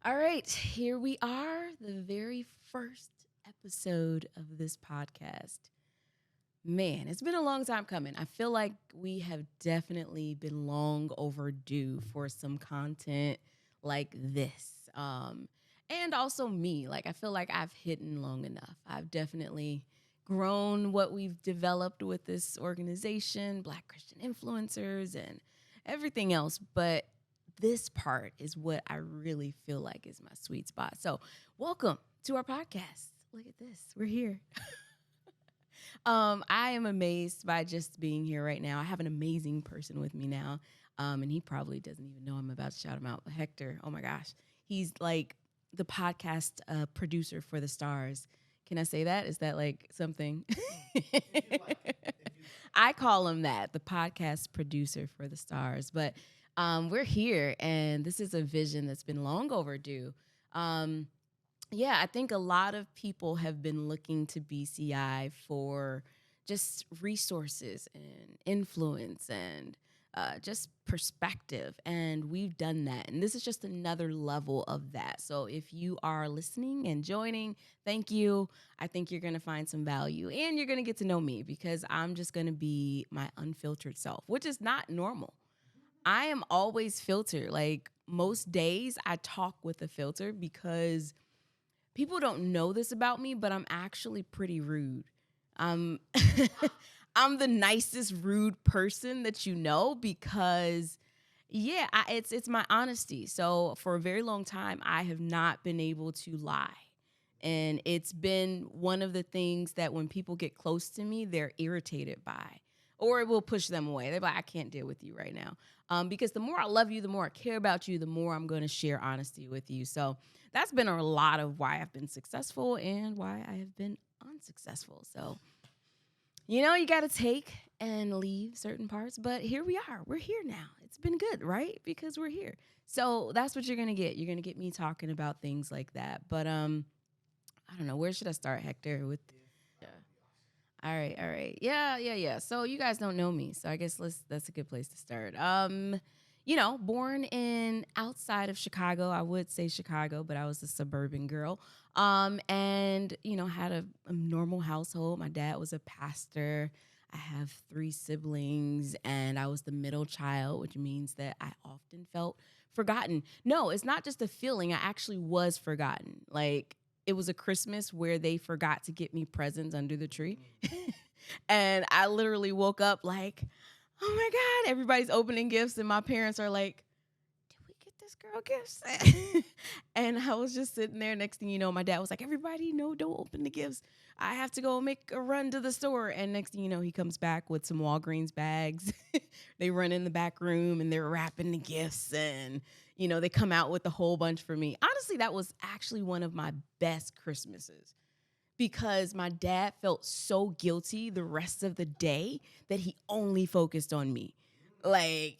All right, here we are, the very first episode of this podcast. Man, it's been a long time coming. I feel like we have definitely been long overdue for some content like this. And also me, like I feel like I've hidden long enough. I've definitely grown what we've developed with this organization, Black Christian Influencers and everything else, but this part is what I really feel like is my sweet spot. So, welcome to our podcast. Look at this. We're here. I am amazed by just being here right now. I have an amazing person with me now. And he probably doesn't even know I'm about to shout him out. Hector, oh my gosh. He's like the podcast producer for the stars. Can I say that? Is that like something? I call him that, the podcast producer for the stars. But we're here, and this is a vision that's been long overdue. Um, yeah, I think a lot of people have been looking to BCI for just resources and influence and just perspective. And we've done that. And this is just another level of that. So if you are listening and joining, thank you. I think you're going to find some value and you're going to get to know me because I'm just going to be my unfiltered self, which is not normal. I am always filtered. Like most days, I talk with a filter because people don't know this about me, but I'm actually pretty rude. Um, I'm the nicest rude person that you know because, yeah, it's my honesty. So for a very long time, I have not been able to lie. And it's been one of the things that when people get close to me, they're irritated by, or it will push them away. They're like, I can't deal with you right now. Because the more I love you, the more I care about you, the more I'm going to share honesty with you. So that's been a lot of why I've been successful and why I have been unsuccessful. So, you got to take and leave certain parts, but here we are. We're here now. It's been good, right? Because we're here. So that's what you're going to get. You're going to get me talking about things like that. But I don't know. Where should I start, Hector? With yeah. All right. Yeah. So you guys don't know me, so I guess that's a good place to start. Born in outside of Chicago, I would say Chicago, but I was a suburban girl. And had a normal household. My dad was a pastor. I have three siblings, and I was the middle child, which means that I often felt forgotten. No, it's not just a feeling. I actually was forgotten. Like it was a Christmas where they forgot to get me presents under the tree. And I literally woke up like, oh my God, everybody's opening gifts. And my parents are like, did we get this girl gifts? And I was just sitting there. Next thing you know, my dad was like, everybody, no, don't open the gifts. I have to go make a run to the store. And next thing you know, he comes back with some Walgreens bags. They run in the back room and they're wrapping the gifts. And they come out with a whole bunch for me. Honestly, that was actually one of my best Christmases because my dad felt so guilty the rest of the day that he only focused on me. Like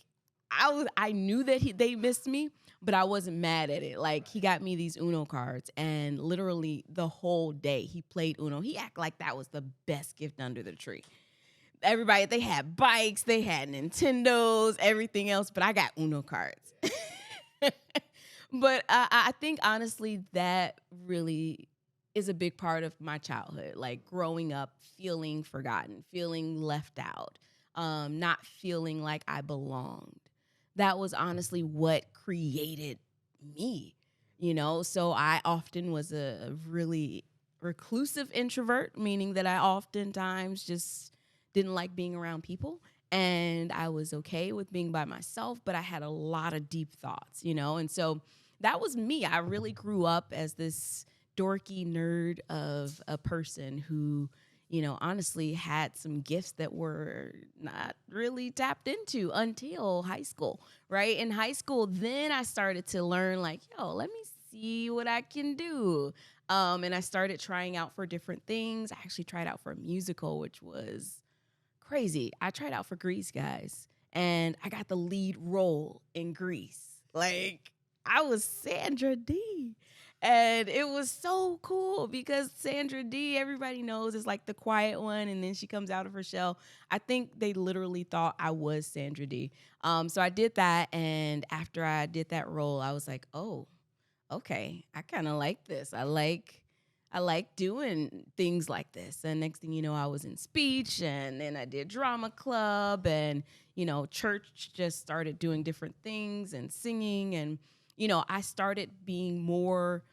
I knew that they missed me, but I wasn't mad at it. Like he got me these Uno cards and literally the whole day he played Uno. He acted like that was the best gift under the tree. Everybody, they had bikes, they had Nintendos, everything else, but I got Uno cards. But I think honestly that really is a big part of my childhood, like growing up feeling forgotten, feeling left out, not feeling like I belonged. That was honestly what created me. So I often was a really reclusive introvert, meaning that I oftentimes just didn't like being around people. And I was okay with being by myself, but I had a lot of deep thoughts. And so that was me. I really grew up as this dorky nerd of a person who, honestly had some gifts that were not really tapped into until high school, right? In high school, then I started to learn like, let me see what I can do. And I started trying out for different things. I actually tried out for a musical, which was crazy. I tried out for Grease, guys, and I got the lead role in Grease. Like, I was Sandra D. And it was so cool because Sandra D, everybody knows, is like the quiet one. And then she comes out of her shell. I think they literally thought I was Sandra D. So I did that. And after I did that role, I was like, oh, okay, I kind of like this. I like doing things like this. And next thing you know, I was in speech, and then I did drama club, and church just started doing different things and singing, and I started being more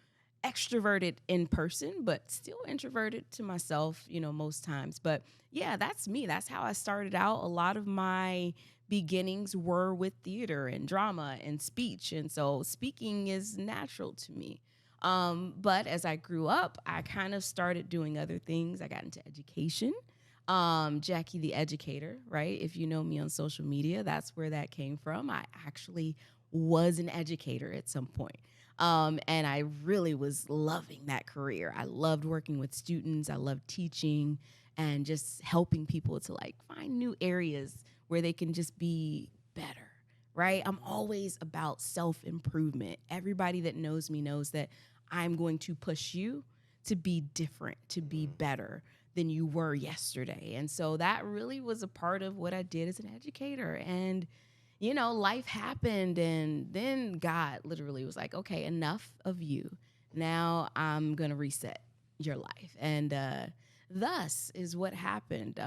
extroverted in person, but still introverted to myself, most times. But yeah, that's me. That's how I started out. A lot of my beginnings were with theater and drama and speech. And so speaking is natural to me. But as I grew up, I kind of started doing other things. I got into education. Jackie the Educator, right? If you know me on social media, that's where that came from. I actually was an educator at some point. And I really was loving that career. I loved working with students. I loved teaching and just helping people to like find new areas where they can just be better, right? I'm always about self improvement. Everybody that knows me knows that I'm going to push you to be different, to be better than you were yesterday. And so that really was a part of what I did as an educator. And life happened, and then God literally was like, okay, enough of you. Now I'm going to reset your life. And thus is what happened.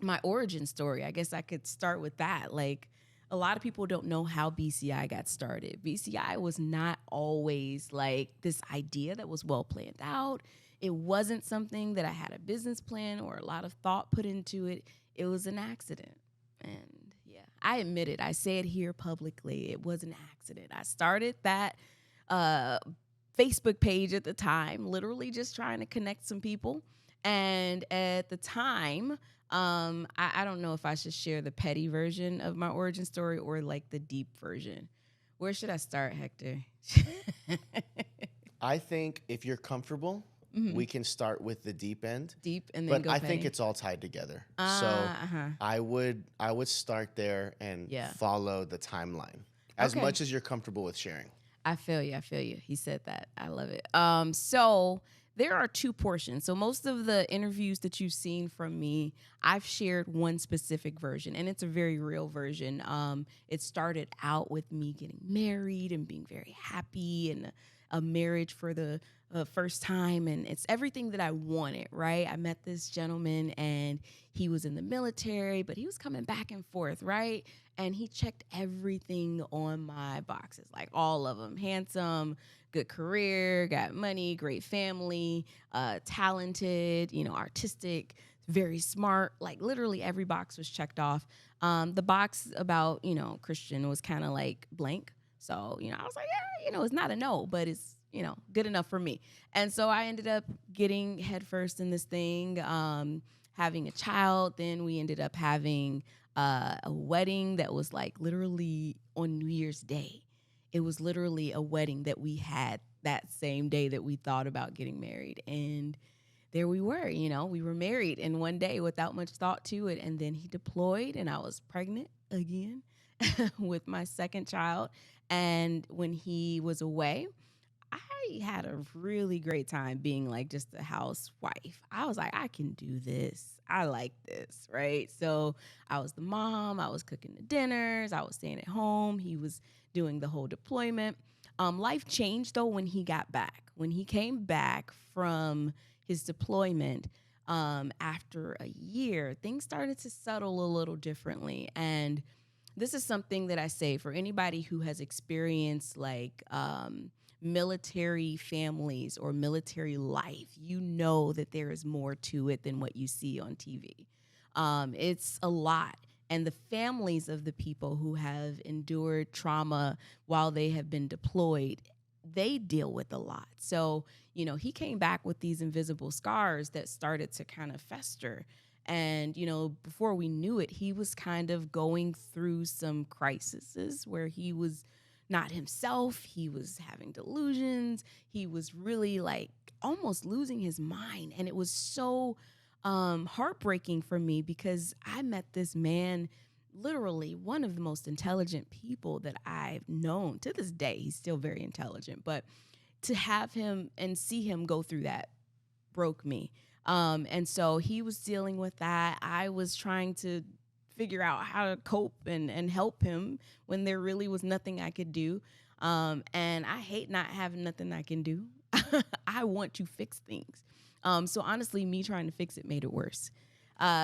My origin story, I guess I could start with that. Like, a lot of people don't know how BCI got started. BCI was not always like this idea that was well planned out. It wasn't something that I had a business plan or a lot of thought put into it. It was an accident. And yeah, I admit it. I say it here publicly. It was an accident. I started that uh, Facebook page at the time, literally just trying to connect some people. And at the time, I don't know if I should share the petty version of my origin story or like the deep version. Where should I start, Hector? I think if you're comfortable, we can start with the deep end. Deep and then But go I petty. think it's all tied together. So I would start there and follow the timeline as much as you're comfortable with sharing. I feel you. I feel you. He said that. I love it. So there are two portions. So most of the interviews that you've seen from me, I've shared one specific version, and it's a very real version. It started out with me getting married and being very happy, and a marriage for the first time, and it's everything that I wanted, right? I met this gentleman, and he was in the military, but he was coming back and forth, right? And he checked everything on my boxes, like all of them. Handsome, good career, got money, great family, talented, artistic, very smart. Like literally every box was checked off. The box about, Christian was kind of like blank. So, I was like, yeah, it's not a no, but it's, good enough for me. And so I ended up getting headfirst in this thing, having a child. Then we ended up having a wedding that was like literally on New Year's Day. It was literally a wedding that we had that same day that we thought about getting married. And there we were, we were married in one day without much thought to it. And then he deployed, and I was pregnant again with my second child. And when he was away, I had a really great time being like just a housewife. I was like, I can do this. I like this, right? So I was the mom. I was cooking the dinners. I was staying at home. He was doing the whole deployment. Life changed though when he got back. When he came back from his deployment, after a year, things started to settle a little differently. And this is something that I say for anybody who has experienced like military families or military life, that there is more to it than what you see on TV. It's a lot. And the families of the people who have endured trauma while they have been deployed, they deal with a lot. So, he came back with these invisible scars that started to kind of fester. And, before we knew it, he was kind of going through some crises where he was not himself. He was having delusions. He was really like almost losing his mind. And it was so heartbreaking for me because I met this man, literally one of the most intelligent people that I've known to this day. He's still very intelligent, but to have him and see him go through that broke me. And so he was dealing with that. I was trying to figure out how to cope and help him when there really was nothing I could do. And I hate not having nothing I can do. I want to fix things. So honestly, me trying to fix it made it worse.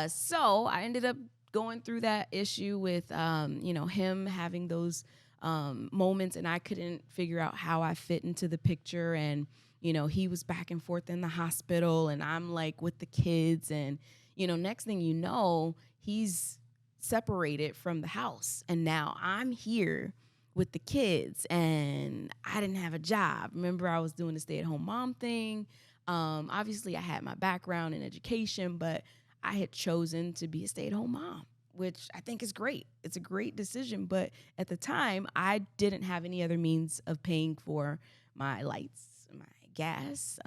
So I ended up going through that issue with, him having those moments, and I couldn't figure out how I fit into the picture. And, he was back and forth in the hospital, and I'm like with the kids. And, next thing you know, he's separated from the house. And now I'm here with the kids, and I didn't have a job. Remember, I was doing the stay-at-home mom thing. Obviously, I had my background in education, but I had chosen to be a stay-at-home mom, which I think is great. It's a great decision. But at the time, I didn't have any other means of paying for my lights, my gas,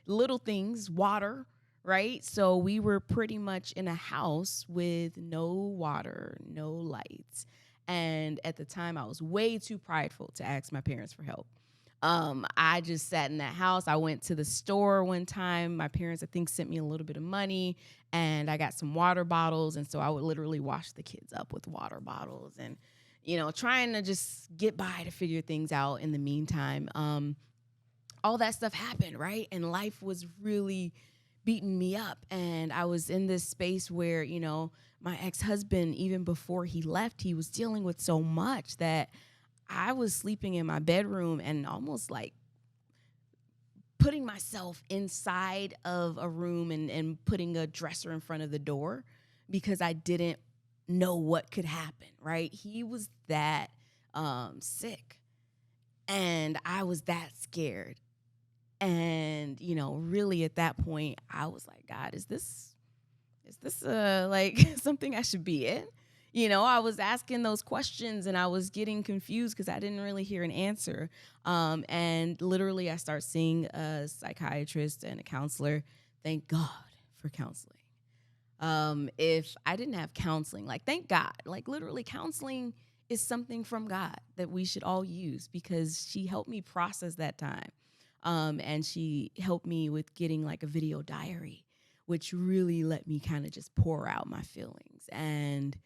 little things, water, right? So we were pretty much in a house with no water, no lights. And at the time, I was way too prideful to ask my parents for help. I just sat in that house. I went to the store one time. My parents, I think, sent me a little bit of money, and I got some water bottles. And so I would literally wash the kids up with water bottles and, trying to just get by to figure things out in the meantime. All that stuff happened, right? And life was really beating me up. And I was in this space where, my ex-husband, even before he left, he was dealing with so much that I was sleeping in my bedroom and almost like putting myself inside of a room and putting a dresser in front of the door because I didn't know what could happen, right? He was that sick, and I was that scared. And, really at that point, I was like, God, is this like something I should be in? I was asking those questions, and I was getting confused because I didn't really hear an answer. And literally I start seeing a psychiatrist and a counselor. Thank God for counseling. If I didn't have counseling, like, thank God, like literally counseling is something from God that we should all use, because she helped me process that time. And she helped me with getting like a video diary, which really let me kind of just pour out my feelings. And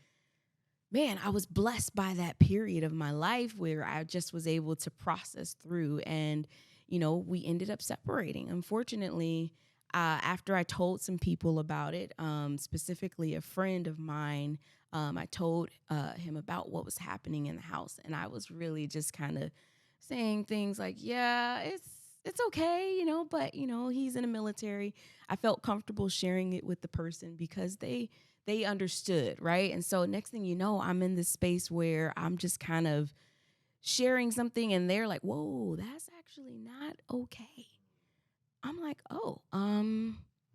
man, I was blessed by that period of my life where I just was able to process through. And, we ended up separating. Unfortunately, after I told some people about it, specifically a friend of mine, I told him about what was happening in the house. And I was really just kind of saying things like, yeah, it's okay, but, he's in the military. I felt comfortable sharing it with the person because they understood, right? And so next thing you know, I'm in this space where I'm just kind of sharing something, and they're like, whoa, that's actually not okay. I'm like, oh,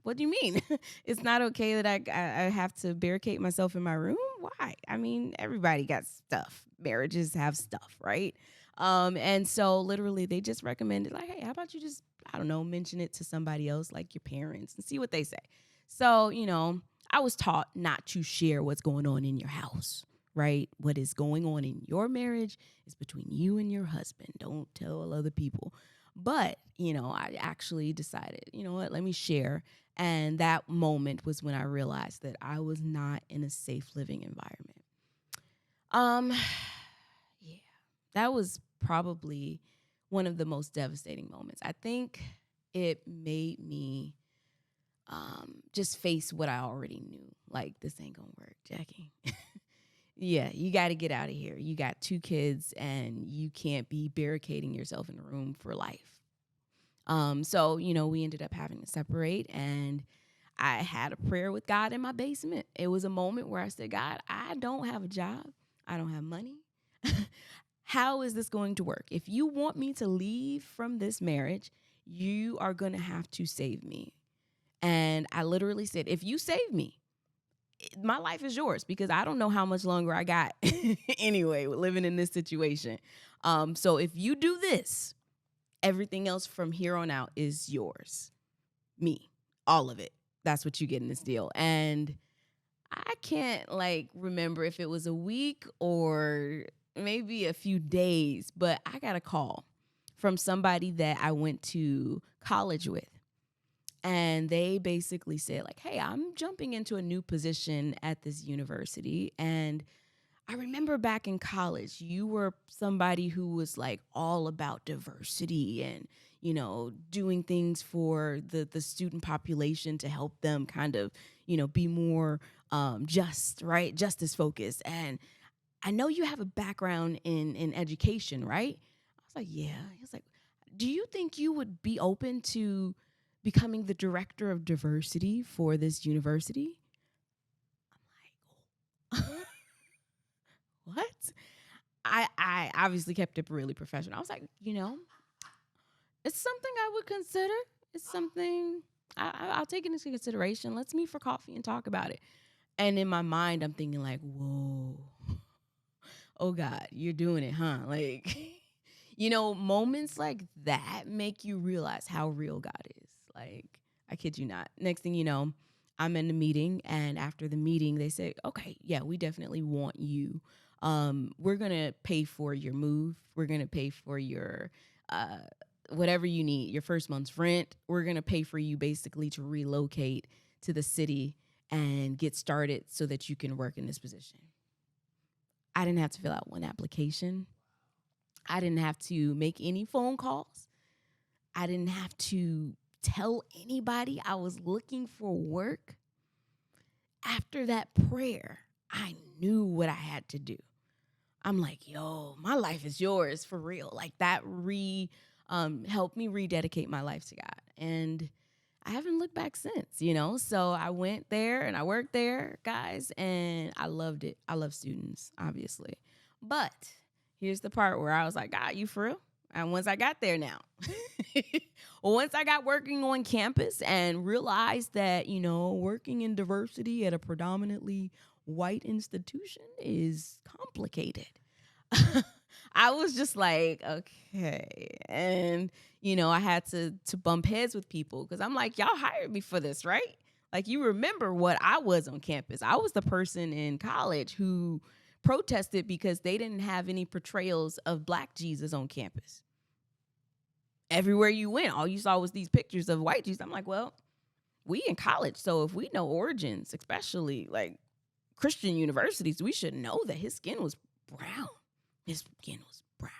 what do you mean? It's not okay that I have to barricade myself in my room? Why? I mean, everybody got stuff. Marriages have stuff, right? And so literally they just recommended, like, hey, how about you just, I don't know, mention it to somebody else, like your parents, and see what they say. So, I was taught not to share what's going on in your house, right? What is going on in your marriage is between you and your husband. Don't tell other people. But, I actually decided, what, let me share. And that moment was when I realized that I was not in a safe living environment. Yeah, that was probably one of the most devastating moments. I think it made me just face what I already knew. Like, this ain't gonna work, Jackie. Yeah, you got to get out of here. You got 2 kids, and you can't be barricading yourself in a room for life. So, we ended up having to separate, and I had a prayer with God in my basement. It was a moment where I said, God, I don't have a job. I don't have money. How is this going to work? If you want me to leave from this marriage, you are going to have to save me. And I literally said, if you save me, my life is yours, because I don't know how much longer I got anyway, living in this situation. So if you do this, everything else from here on out is yours. Me, all of it. That's what you get in this deal. And I can't remember if it was a week or maybe a few days, but I got a call from somebody that I went to college with. And they basically said, like, hey, I'm jumping into a new position at this university, and I remember back in college, you were somebody who was like all about diversity and, doing things for the student population to help them kind of, be more just, right? Justice focused. And I know you have a background in education, right? I was like, yeah. He was like, do you think you would be open to becoming the director of diversity for this university? I'm like, what? I obviously kept it really professional. I was like, it's something I would consider. It's something I'll take into consideration. Let's meet for coffee and talk about it. And in my mind, I'm thinking like, whoa, oh God, you're doing it, huh? Like, moments like that make you realize how real God is. Like, I kid you not. Next thing you know, I'm in the meeting, and after the meeting, they say, okay, yeah, we definitely want you. We're going to pay for your move. We're going to pay for your whatever you need, your first month's rent. We're going to pay for you basically to relocate to the city and get started so that you can work in this position. I didn't have to fill out one application. I didn't have to make any phone calls. I didn't have to tell anybody I was looking for work. After that prayer, I knew what I had to do. I'm like, yo, my life is yours for real. Like that helped me rededicate my life to God. And I haven't looked back since. So I went there and I worked there, guys, and I loved it. I love students, obviously. But here's the part where I was like, God, you for real? And once I got there now, once I got working on campus and realized that, working in diversity at a predominantly white institution is complicated. I was just like, okay. And, I had to bump heads with people because I'm like, y'all hired me for this, right? Like, you remember what I was on campus. I was the person in college who protested because they didn't have any portrayals of Black Jesus on campus. Everywhere you went, all you saw was these pictures of white Jesus. I'm like, well, we in college, so if we know origins, especially like Christian universities, we should know that his skin was brown. His skin was brown.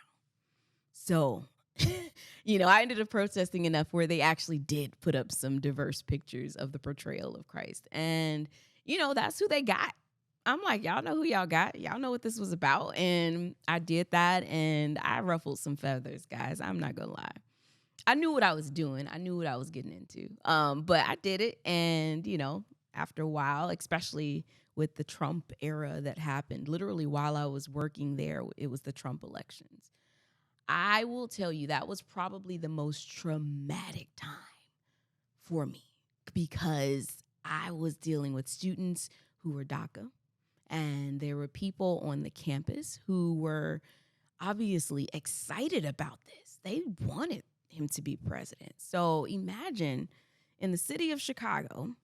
So, I ended up protesting enough where they actually did put up some diverse pictures of the portrayal of Christ. And, that's who they got. I'm like, y'all know who y'all got. Y'all know what this was about. And I did that and I ruffled some feathers, guys. I'm not going to lie. I knew what I was doing. I knew what I was getting into. But I did it. And, after a while, especially with the Trump era that happened, literally while I was working there, it was the Trump elections. I will tell you that was probably the most traumatic time for me because I was dealing with students who were DACA, and there were people on the campus who were obviously excited about this. They wanted him to be president. So imagine in the city of Chicago,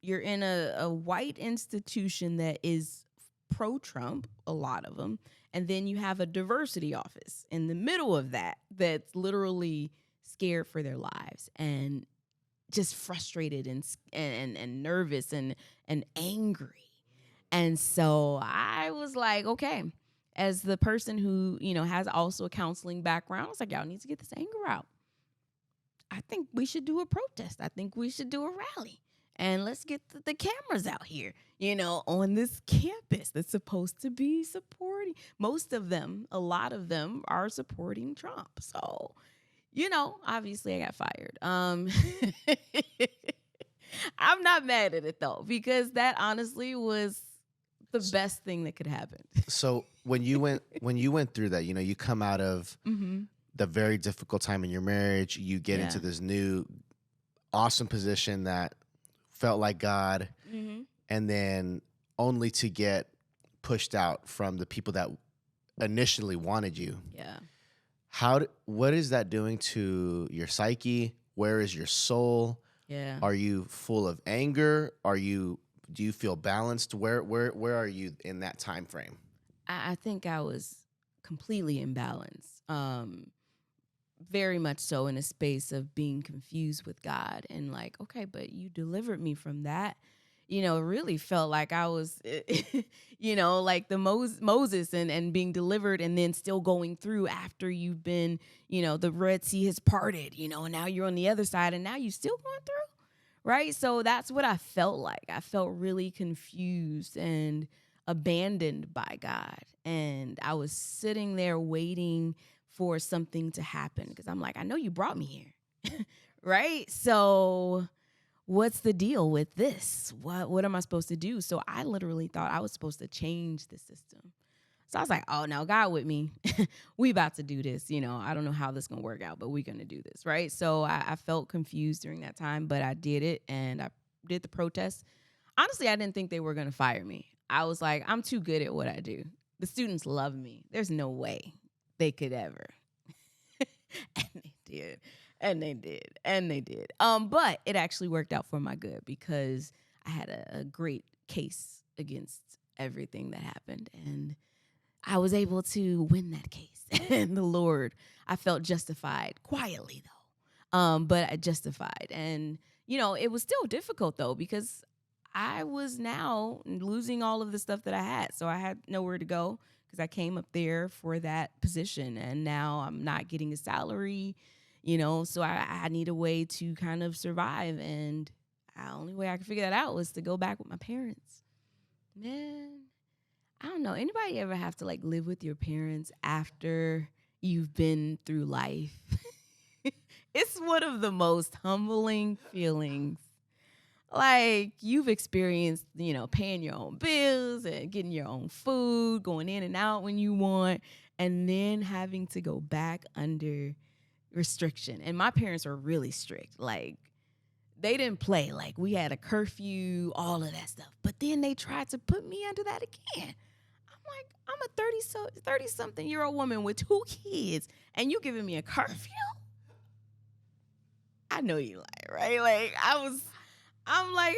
you're in a white institution that is pro-Trump, a lot of them, and then you have a diversity office in the middle of that that's literally scared for their lives and just frustrated and nervous and angry. And so I was like, okay, as the person who, has also a counseling background, I was like, y'all need to get this anger out. I think we should do a protest. I think we should do a rally. And let's get the cameras out here, on this campus that's supposed to be supporting. Most of them, a lot of them are supporting Trump. So, obviously I got fired. I'm not mad at it though, because that honestly was the best thing that could happen. So when you went through that, you come out of the very difficult time in your marriage, you get into this new awesome position that felt like God, and then only to get pushed out from the people that initially wanted you. Yeah. What is that doing to your psyche? Where is your soul? Yeah. Are you full of anger? Do you feel balanced? Where are you in that time frame? I think I was completely imbalanced. Very much so in a space of being confused with God and like, okay, but you delivered me from that. really felt like I was, like the Moses and being delivered and then still going through after you've been, the Red Sea has parted, and now you're on the other side and now you still going through. Right. So that's what I felt like. I felt really confused and abandoned by God. And I was sitting there waiting for something to happen because I'm like, I know you brought me here. Right. So what's the deal with this? What am I supposed to do? So I literally thought I was supposed to change the system. So I was like, oh no, God with me. We about to do this. I don't know how this is gonna work out, but we're gonna do this, right? So I felt confused during that time, but I did it and I did the protest. Honestly, I didn't think they were gonna fire me. I was like, I'm too good at what I do. The students love me. There's no way they could ever. And they did. And they did. And they did. But it actually worked out for my good because I had a great case against everything that happened. And I was able to win that case. And the Lord, I felt justified quietly though. But I justified. And, it was still difficult though, because I was now losing all of the stuff that I had. So I had nowhere to go because I came up there for that position and now I'm not getting a salary, so I need a way to kind of survive. And the only way I could figure that out was to go back with my parents. Man, I don't know. Anybody ever have to like live with your parents after you've been through life? It's one of the most humbling feelings. Like you've experienced, paying your own bills and getting your own food, going in and out when you want, and then having to go back under restriction. And my parents were really strict. Like they didn't play. Like we had a curfew, all of that stuff. But then they tried to put me under that again. I'm like, I'm a 30 something year old woman with 2 kids and you giving me a curfew? I know you lie, right? Like I'm like,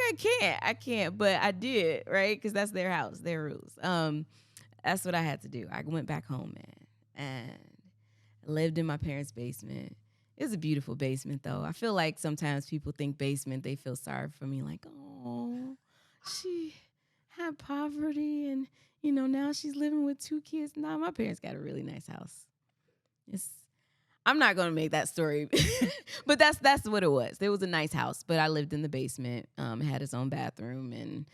I can't, but I did, right? Because that's their house, their rules. That's what I had to do. I went back home, man, and lived in my parents' basement. It was a beautiful basement, though. I feel like sometimes people think basement, they feel sorry for me, like, oh, she had poverty, and now she's living with 2 kids. Nah, my parents got a really nice house. I'm not gonna make that story, but that's what it was. It was a nice house, but I lived in the basement. It had its own bathroom and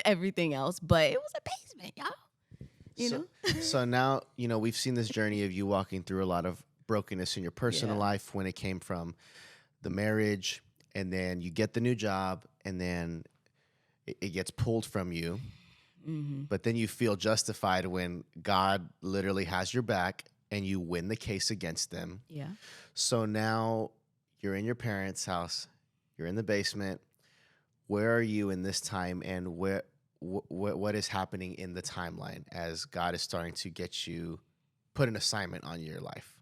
everything else, but it was a basement, y'all. So now we've seen this journey of you walking through a lot of brokenness in your personal life when it came from the marriage, and then you get the new job, and then it gets pulled from you. Mm-hmm. But then you feel justified when God literally has your back and you win the case against them. Yeah. So now you're in your parents' house, you're in the basement. Where are you in this time, and what is happening in the timeline as God is starting to get you, put an assignment on your life?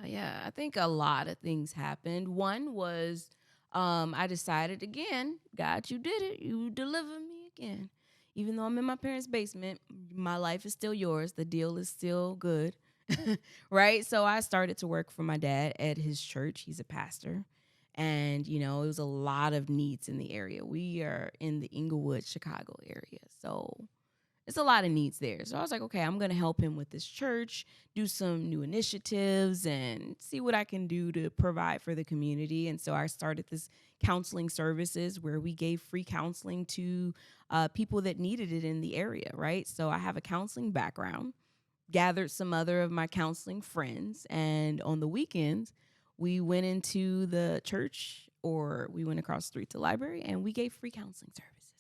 Yeah. I think a lot of things happened. One was I decided again, God, you did it. You delivered me again. Even though I'm in my parents' basement, my life is still yours. The deal is still good. Right? So I started to work for my dad at his church. He's a pastor. And, it was a lot of needs in the area. We are in the Inglewood, Chicago area. So it's a lot of needs there. So I was like, okay, I'm going to help him with this church, do some new initiatives and see what I can do to provide for the community. And so I started this counseling services where we gave free counseling to people that needed it in the area, right? So I have a counseling background. Gathered some other of my counseling friends, and on the weekends, we went into the church or we went across the street to the library and we gave free counseling services,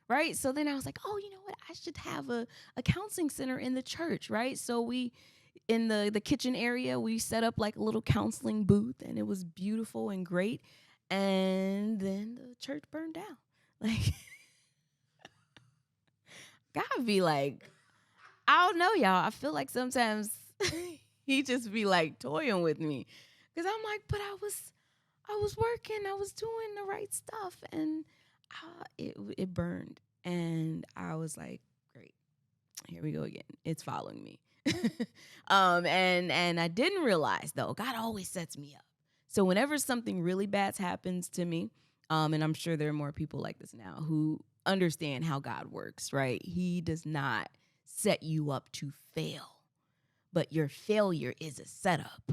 right? So then I was like, oh, you know what? I should have a counseling center in the church, right? So we, in the kitchen area, we set up like a little counseling booth and it was beautiful and great. And then the church burned down. Like, God be like, I don't know, y'all. I feel like sometimes he just be like toying with me, because I'm like, but I was working, I was doing the right stuff, and it burned, and I was like, great, here we go again. It's following me, and I didn't realize though, God always sets me up. So whenever something really bad happens to me, And I'm sure there are more people like this now who understand how God works, right? He does not set you up to fail, but your failure is a setup,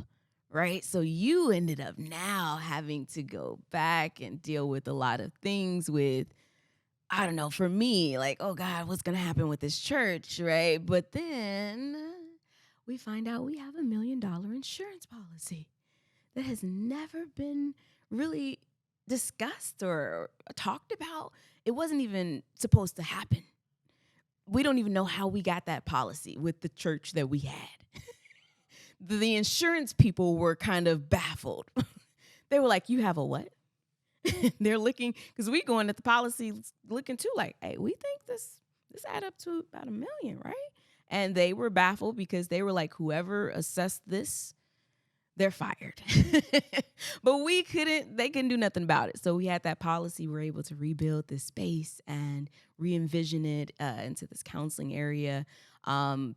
right? So you ended up now having to go back and deal with a lot of things with, I don't know, for me, like, oh God, what's going to happen with this church, right? But then we find out we have $1 million insurance policy that has never been really discussed or talked about. It wasn't even supposed to happen. We don't even know how we got that policy with the church that we had. The insurance people were kind of baffled. They were like, you have a what? They're looking, because we going at the policy looking too, like, hey, we think this add up to about $1 million, right? And they were baffled because they were like, whoever assessed this, they're fired. But they couldn't do nothing about it. So we had that policy. We were able to rebuild this space and re-envision it into this counseling area,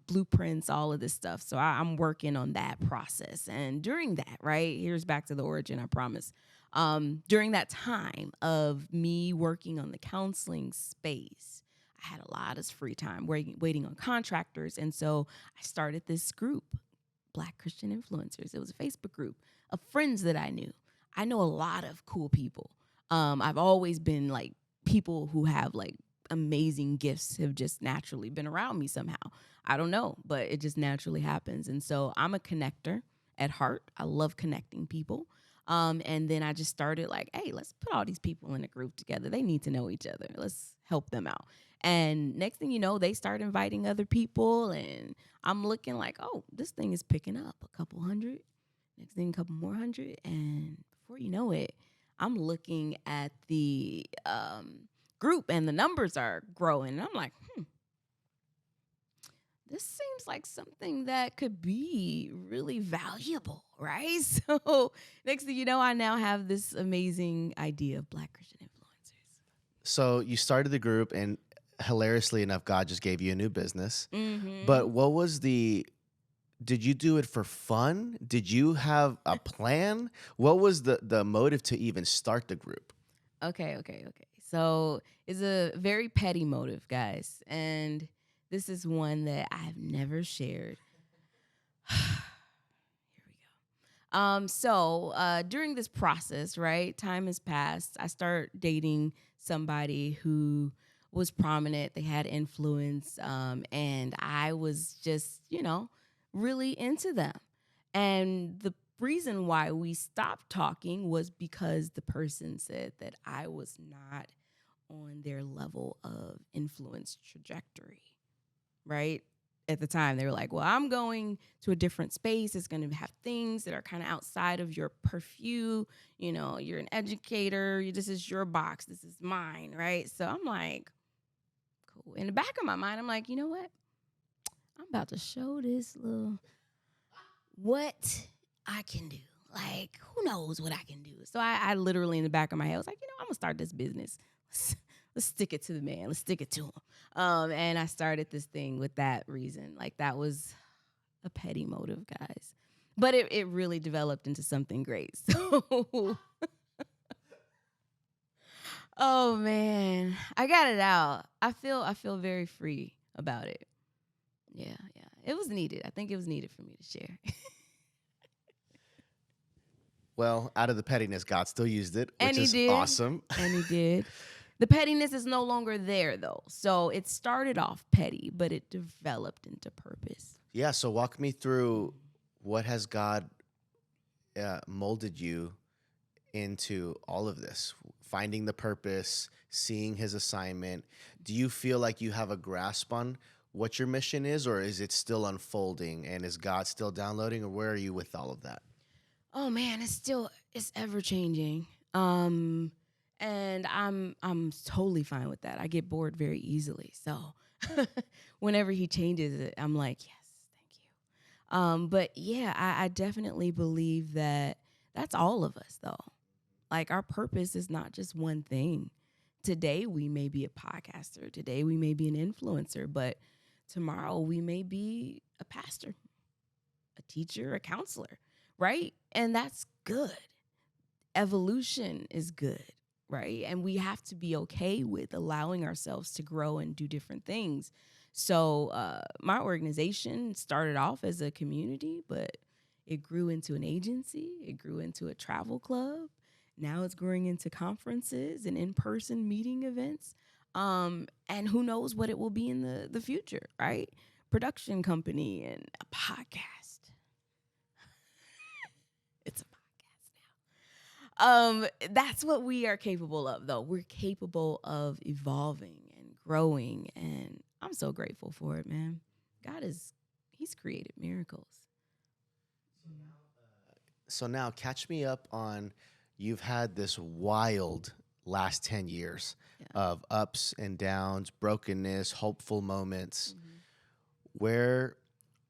blueprints, all of this stuff. So I'm working on that process. And during that, right, here's back to the origin, I promise. During that time of me working on the counseling space, I had a lot of free time waiting on contractors. And so I started this group, Black Christian Influencers. It was a Facebook group of friends that I knew. I know a lot of cool people. I've always been like, people who have like amazing gifts have just naturally been around me somehow. I don't know, but it just naturally happens. And so I'm a connector at heart. I love connecting people. And then I just started like, hey, let's put all these people in a group together. They need to know each other. Let's help them out. And next thing you know, they start inviting other people, and I'm looking like, oh, this thing is picking up a couple hundred. Next thing, a couple more hundred. And before you know it, I'm looking at the group and the numbers are growing. And I'm like, this seems like something that could be really valuable, right? So next thing you know, I now have this amazing idea of Black Christian Influencers. So you started the group, and hilariously enough, God just gave you a new business. Mm-hmm. But did you do it for fun? Did you have a plan? What was the motive to even start the group? Okay. So it's a very petty motive, guys. And this is one that I've never shared. Here we go. So during this process, right, time has passed. I start dating somebody who was prominent. They had influence. And I was just, really into them. And the reason why we stopped talking was because the person said that I was not on their level of influence trajectory, right? At the time, they were like, well, I'm going to a different space. It's going to have things that are kind of outside of your purview. You're an educator. This is your box. This is mine, right? So I'm like, cool. In the back of my mind, I'm like, you know what? I'm about to show this little what I can do. Like, who knows what I can do? So I literally, in the back of my head, was like, I'm going to start this business. Let's stick it to the man. Let's stick it to him. And I started this thing with that reason. Like, that was a petty motive, guys. But it really developed into something great. So, oh, man. I got it out. I feel very free about it. Yeah. It was needed. I think it was needed for me to share. Well, out of the pettiness, God still used it, which is did. awesome. And he did. The pettiness is no longer there, though. So it started off petty, but it developed into purpose. Yeah, so walk me through, what has God molded you into all of this? Finding the purpose, seeing his assignment. Do you feel like you have a grasp on what your mission is, or is it still unfolding, and is God still downloading, or where are you with all of that? Oh man, it's ever changing. And I'm totally fine with that. I get bored very easily. So whenever he changes it, I'm like, yes, thank you. But yeah, I definitely believe that that's all of us though. Like, our purpose is not just one thing. Today we may be a podcaster. Today we may be an influencer, but tomorrow we may be a pastor, a teacher, a counselor, right? And that's good. Evolution is good, right? And we have to be okay with allowing ourselves to grow and do different things. So my organization started off as a community, but it grew into an agency. It grew into a travel club. Now it's growing into conferences and in-person meeting events. And who knows what it will be in the future, right? Production company and a podcast. It's a That's what we are capable of, though. We're capable of evolving and growing, and I'm so grateful for it, man. He's created miracles. So now catch me up on, you've had this wild last 10 years Yeah. of ups and downs, brokenness, hopeful moments. Where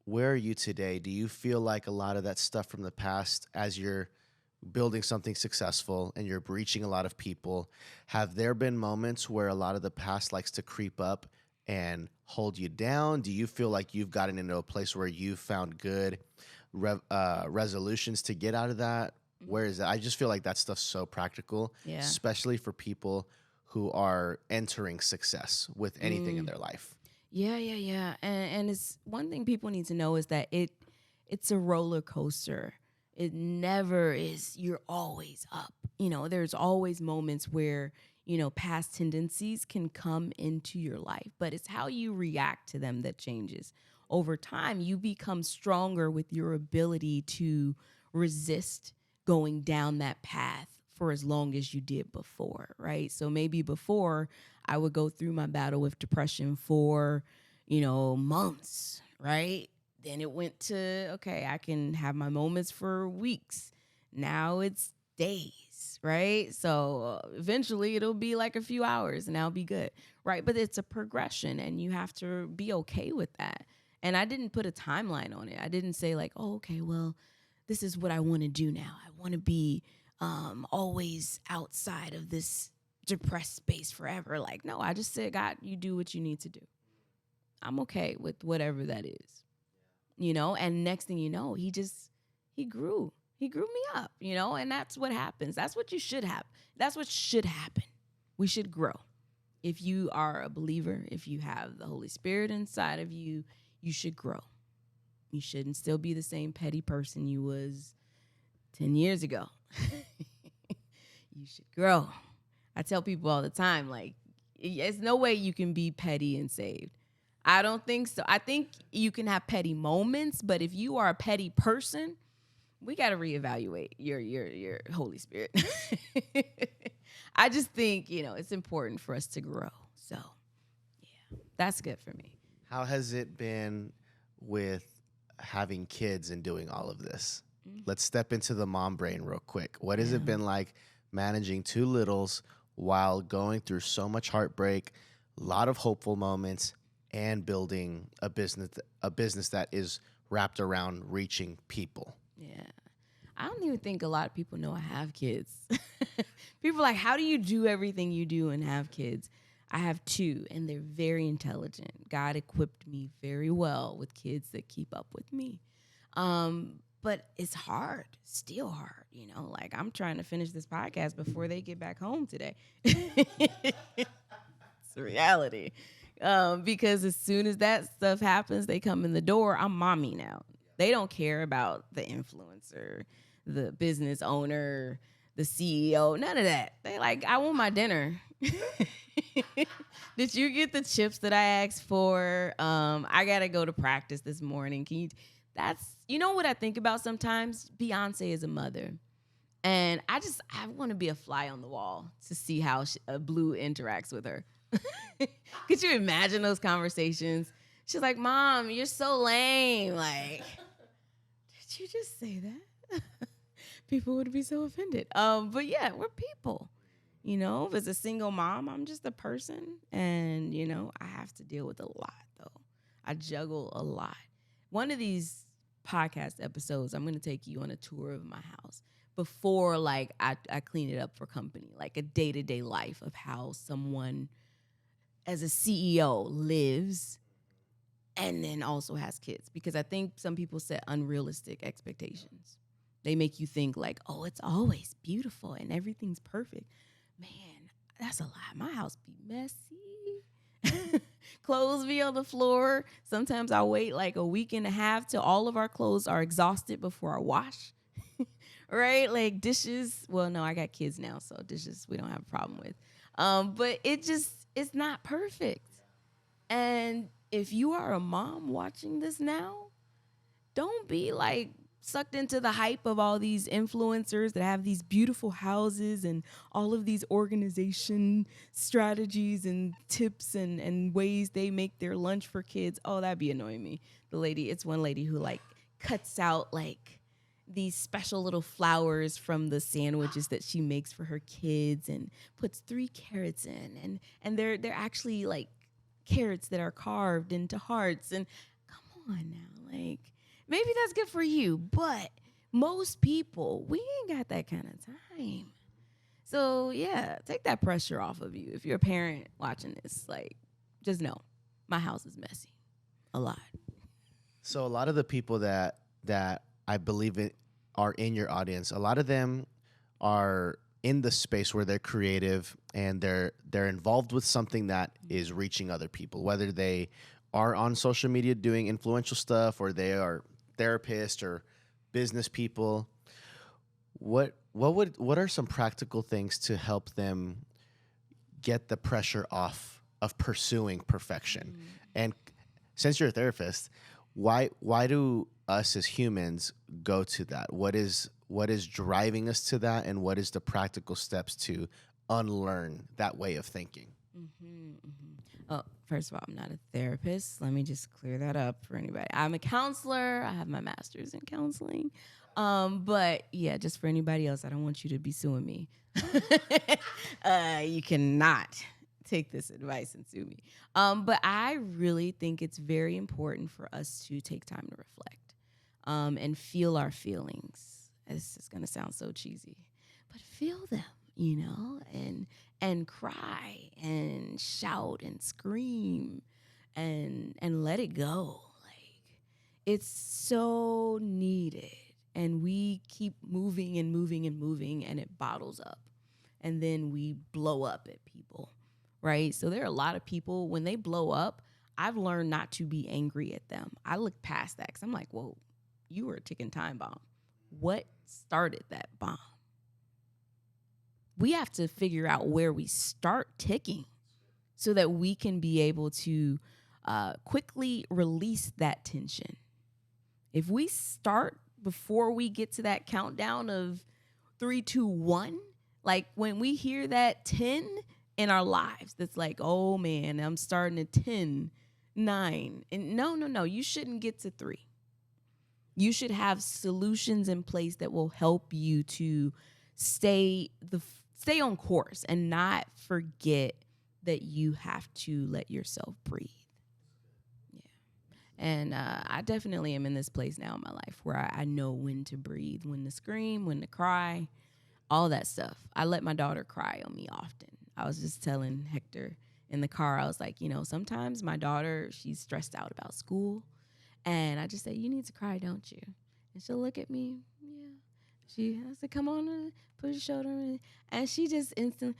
are you today? Do you feel like a lot of that stuff from the past, as you're building something successful and you're reaching a lot of people, have there been moments where a lot of the past likes to creep up and hold you down? Do you feel like you've gotten into a place where you've found good resolutions to get out of that? Where is that? I just feel like that stuff's so practical, Yeah. especially for people who are entering success with anything in their life. Yeah. And it's one thing people need to know is that it's a roller coaster. It never is, you're always up. There's always moments where, past tendencies can come into your life, but it's how you react to them that changes. Over time, you become stronger with your ability to resist going down that path for as long as you did before, right? So maybe before I would go through my battle with depression for, months, right? Then it went to, okay, I can have my moments for weeks. Now it's days, right? So eventually it'll be like a few hours and I'll be good, right? But it's a progression and you have to be okay with that. And I didn't put a timeline on it. I didn't say like, oh, okay, well, this is what I want to do now. I want to be always outside of this depressed space forever. Like, no, I just said, God, you do what you need to do. I'm okay with whatever that is, and next thing you know, he grew me up, and that's what happens. That's what you should have. That's what should happen. We should grow. If you are a believer, if you have the Holy Spirit inside of you, you should grow. You shouldn't still be the same petty person you was 10 years ago. You should grow. I tell people all the time, like, there's no way you can be petty and saved. I don't think so. I think you can have petty moments, but if you are a petty person, we got to reevaluate your Holy Spirit. I just think, it's important for us to grow. So, yeah, that's good for me. How has it been with having kids and doing all of this? Let's step into the mom brain real quick. What has it been like managing two littles while going through so much heartbreak, a lot of hopeful moments, and building a business that is wrapped around reaching people? Yeah. I don't even think a lot of people know I have kids. People are like, how do you do everything you do and have kids? I have two, and they're very intelligent. God equipped me very well with kids that keep up with me. But it's hard, still hard, like I'm trying to finish this podcast before they get back home today. It's a reality. Because as soon as that stuff happens, they come in the door, I'm mommy now. They don't care about the influencer, the business owner, the CEO, none of that. They like, I want my dinner. Did you get the chips that I asked for? I got to go to practice this morning. You know what I think about sometimes? Beyonce is a mother. And I want to be a fly on the wall to see how Blue interacts with her. Could you imagine those conversations? She's like, Mom, you're so lame. Like, did you just say that? People would be so offended. But yeah, we're people. As a single mom, I'm just a person. And, I have to deal with a lot, though. I juggle a lot. One of these podcast episodes, I'm going to take you on a tour of my house before, like, I clean it up for company, like a day-to-day life of how someone as a CEO lives and then also has kids. Because I think some people set unrealistic expectations. They make you think like, oh, it's always beautiful and everything's perfect. man, that's a lot. My house be messy. Clothes be on the floor. Sometimes I'll wait like a week and a half till all of our clothes are exhausted before I wash. Right? Like dishes. Well, no, I got kids now, so dishes we don't have a problem with. But it's not perfect. And if you are a mom watching this now, don't be like sucked into the hype of all these influencers that have these beautiful houses and all of these organization strategies and tips and ways they make their lunch for kids. Oh, that'd be annoying me. It's one lady who like cuts out like these special little flowers from the sandwiches that she makes for her kids and puts 3 carrots in and they're actually like carrots that are carved into hearts. And come on now, like maybe that's good for you, but most people, we ain't got that kind of time. So yeah, take that pressure off of you. If you're a parent watching this, like just know my house is messy a lot. So a lot of the people that I believe are in your audience, a lot of them are in the space where they're creative and they're involved with something that is reaching other people, whether they are on social media doing influential stuff or they are therapists or business people. What are some practical things to help them get the pressure off of pursuing perfection? And since you're a therapist, why do us as humans go to that? What is driving us to that, and what is the practical steps to unlearn that way of thinking? Oh, first of all, I'm not a therapist. Let me just clear that up for anybody. I'm a counselor. I have my master's in counseling. But yeah, just for anybody else, I don't want you to be suing me. You cannot take this advice and sue me. But I really think it's very important for us to take time to reflect and feel our feelings. This is going to sound so cheesy, but feel them, and cry and shout and scream and let it go. Like it's so needed. And we keep moving and moving and moving, and it bottles up. And then we blow up at people, right? So there are a lot of people, when they blow up, I've learned not to be angry at them. I look past that because I'm like, whoa, you were a ticking time bomb. What started that bomb? We have to figure out where we start ticking so that we can be able to quickly release that tension. If we start before we get to that countdown of 3, 2, 1, like when we hear that 10 in our lives, that's like, oh man, I'm starting at 10, 9. And no, you shouldn't get to 3. You should have solutions in place that will help you to stay on course and not forget that you have to let yourself breathe. And I definitely am in this place now in my life where I know when to breathe, when to scream, when to cry, all that stuff. I let my daughter cry on me often. I was just telling Hector in the car, I was like, sometimes my daughter, she's stressed out about school. And I just say, you need to cry, don't you? And she'll look at me. Yeah. I said, come on, put your shoulder in. And she just instantly,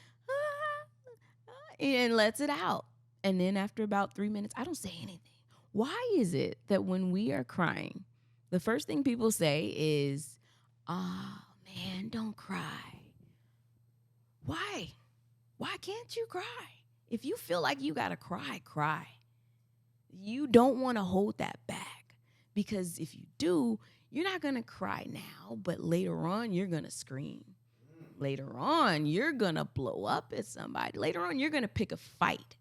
and lets it out. And then after about 3 minutes, I don't say anything. Why is it that when we are crying, the first thing people say is, oh, man, don't cry. Why? Why can't you cry? If you feel like you got to cry, cry. You don't want to hold that back because if you do, you're not going to cry now, but later on, you're going to scream. Later on, you're going to blow up at somebody. Later on, you're going to pick a fight.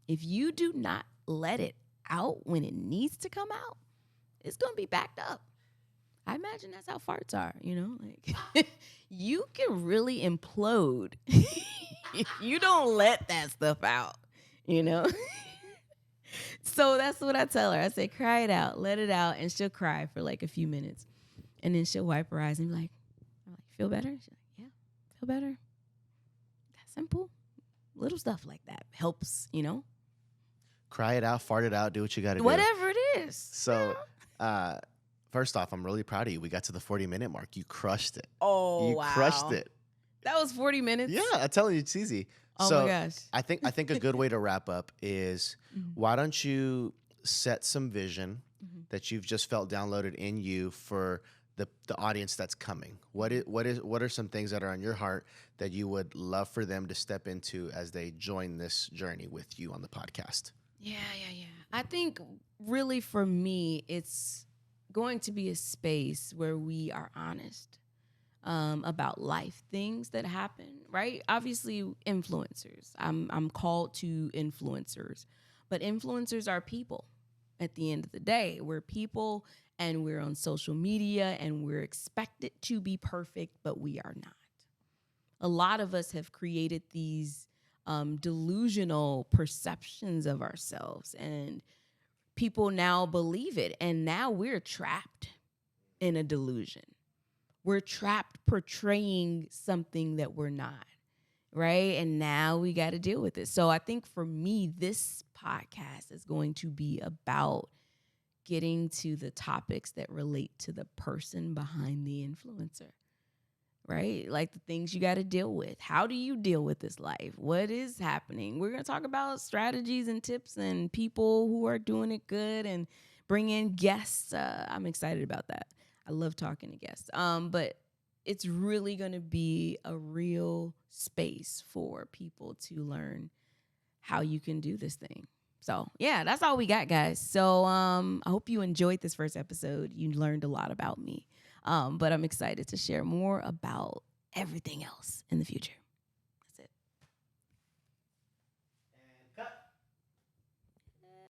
If you do not let it out when it needs to come out, it's going to be backed up. I imagine that's how farts are, like you can really implode if you don't let that stuff out, So that's what I tell her. I say, cry it out, let it out. And she'll cry for like a few minutes. And then she'll wipe her eyes and be like, feel better? She's like, yeah, feel better. That's simple. Little stuff like that helps, Cry it out, fart it out, do what you got to do. Whatever it is. So, first off, I'm really proud of you. We got to the 40-minute mark. You crushed it. Oh, you wow. crushed it. That was 40 minutes. Yeah, I'm telling you, it's easy. Oh my So gosh. I think a good way to wrap up is why don't you set some vision that you've just felt downloaded in you for the audience that's coming. What are some things that are on your heart that you would love for them to step into as they join this journey with you on the podcast? Yeah. I think really for me, it's going to be a space where we are honest about life things that happen, right? Obviously, influencers. I'm called to influencers, but influencers are people. At the end of the day, we're people, and we're on social media, and we're expected to be perfect, but we are not. A lot of us have created these delusional perceptions of ourselves, and people now believe it, and now we're trapped in a delusion. We're trapped portraying something that we're not, right? And now we got to deal with it. So I think for me, this podcast is going to be about getting to the topics that relate to the person behind the influencer, right? Like the things you got to deal with. How do you deal with this life? What is happening? We're going to talk about strategies and tips and people who are doing it good and bring in guests. I'm excited about that. I love talking to guests. But it's really going to be a real space for people to learn how you can do this thing. So yeah, that's all we got, guys. So I hope you enjoyed this first episode. You learned a lot about me. But I'm excited to share more about everything else in the future.